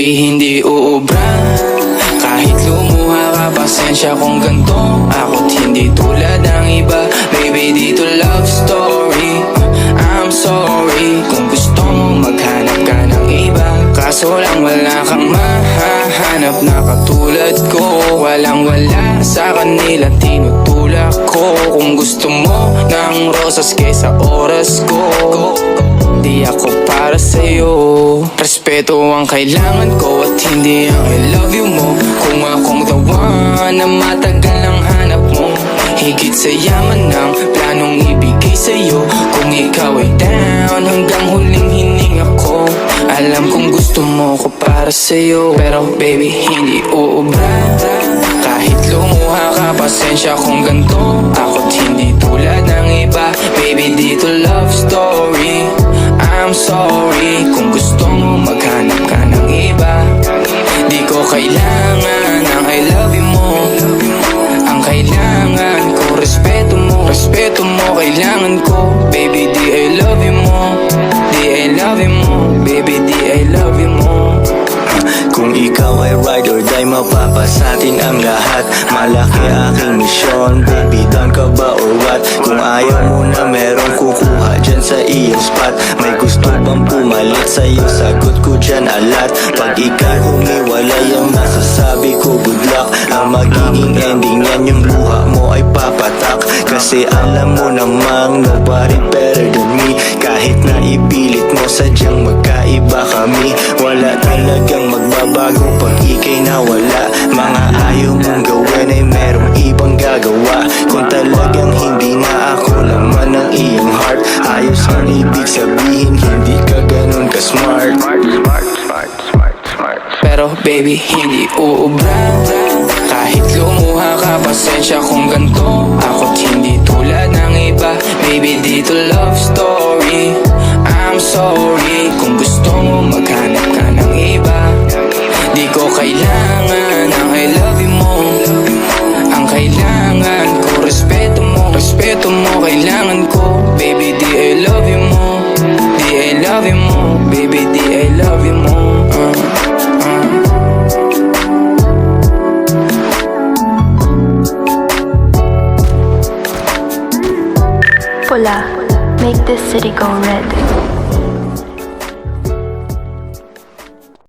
Baby, hindi uubra. Kahit lumuha ka, pasensya kung ganto. Ako't hindi tulad ng iba. Baby, dito love story. I'm sorry kung gusto mo maghanap ka ng iba. Kaso lang wala kang mahahanap na katulad ko. Walang wala sa kanila, tinutulak ko. Kung gusto mo ng rosas kesa oras ko, di ako para sa'yo. Respeto ang kailangan ko at hindi ang I love you mo. Kung akong the one na matagal ang hanap mo, higit sa yaman ng planong ibigay sa'yo. Kung ikaw ay down hanggang huling hininga ko, alam kong gusto mo ko para sa'yo. Pero baby, hindi uubra. Kahit lumuha ka, pasensya kung ganto. Ako't hindi tulad ng iba. Baby, dito love story. I'm sorry kung gusto mo maghanap ka ng iba. Di ko kailangan ang I love you mo. Ang kailangan ko, respeto mo. Respeto mo, kailangan ko. Baby, di I love you mo. Di I love you mo. Baby, di I love you mo. Kung ikaw ay ride or die, mapapasatin ang lahat. Malaki aking misyon, baby, down ka ba or what? Kung ayaw mo na merong kukuha dyan sa iyong spot. May gusto bang pumalit sa'yo, sagot ko dyan alat. Pag ikaw humiwalay, ang masasabi ko good luck. Ang magiging ending yan, yung luha mo ay papatak. Kasi alam mo namang nobody better than me. Kahit na ipilit mo, sadyang magkaiba kami. Wala talagang magbabago pag ika'y nawala. Mga ayaw mong gawin ay merong ibang gagawa. Kung talagang hindi na ako laman ng iyong heart, ayos ang ibig sabihin, hindi ka ganun ka-smart. Pero baby, hindi uubra. Kahit lumuha ka, pasensya kung ganto. Ako't hindi tulad ng iba. Baby, dito love story. I'm sorry kung gusto mo maghanap ka ng iba. Di ko kailangan ang I love you mo. Ang kailangan ko, respeto mo. Respeto mo, kailangan ko. Baby, di I love you mo. Di I love you mo. Baby, di I love you mo. Pula, make this city go red.